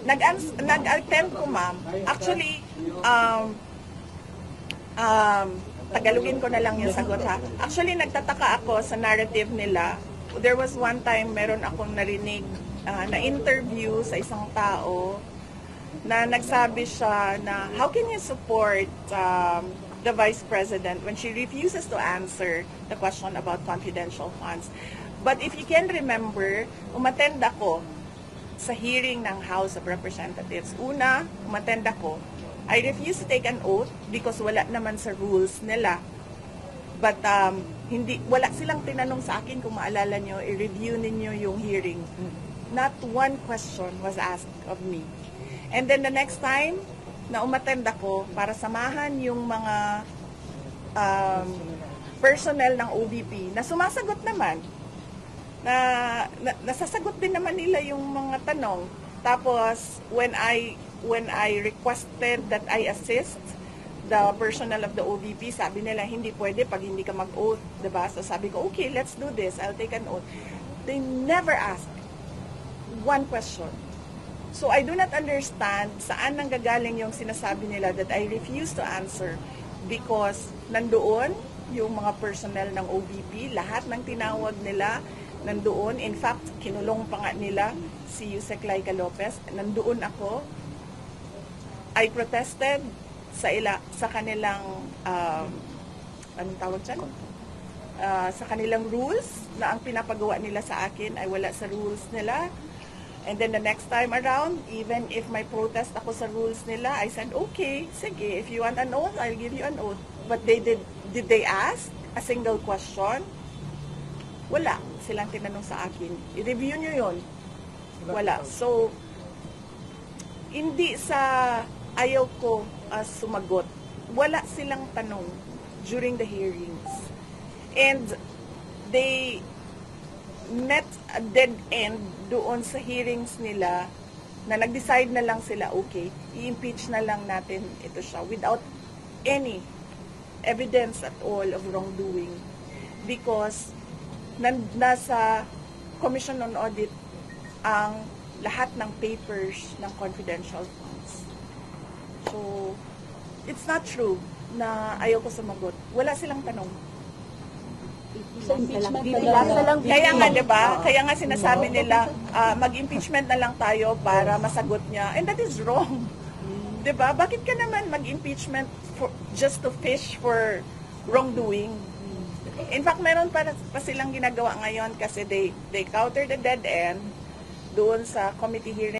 Nag-attempt ko, ma'am. Actually, Tagalogin ko na lang yung sagot, ha. Actually, nagtataka ako sa narrative nila. There was one time, meron akong narinig na interview sa isang tao na nagsabi siya na how can you support the Vice President when she refuses to answer the question about confidential funds. But if you can remember, umattend ako sa hearing ng House of Representatives. Una, umattend ako. I refuse to take an oath because wala naman sa rules nila. But wala silang tinanong sa akin, kung maalala nyo, i-review ninyo yung hearing. Not one question was asked of me. And then the next time na umattend ako para samahan yung mga personnel ng OVP na sumasagot naman, nasasagot din naman nila yung mga tanong. Tapos when I requested that I assist the personnel of the OVP, sabi nila hindi pwede pag hindi ka mag-oath, diba? So sabi ko, okay, let's do this. I'll take an oath. They never asked one question. So I do not understand saan nanggagaling yung sinasabi nila that I refuse to answer because nandoon yung mga personnel ng OVP, lahat ng tinawag nila nandoon. In fact, kinulong pa nga nila si Yusek Laika Lopez. Nandoon ako. I protested sa kanilang anong tawag dyan? Sa kanilang rules na ang pinapagawa nila sa akin ay wala sa rules nila. And then the next time around, even if may protest ako sa rules nila, I said, okay, sige, if you want an oath, I'll give you an oath. But did they ask a single question? Wala silang tinanong sa akin. I-review nyo yun. Wala. So, hindi sa ayaw ko sumagot. Wala silang tanong during the hearings. And they met a dead end doon sa hearings nila na nag-decide na lang sila, okay, i-impeach na lang natin ito siya without any evidence at all of wrongdoing. Because nasa Commission on Audit ang lahat ng papers ng confidential funds. So, it's not true na ayaw ko sumagot. Wala silang tanong. Kaya nga, diba? Kaya nga sinasabi nila, mag-impeachment na lang tayo para masagot niya. And that is wrong. Diba? Bakit ka naman mag-impeachment just to fish for wrongdoing? In fact, meron pa silang ginagawa ngayon kasi they counter the dead end doon sa committee hearing.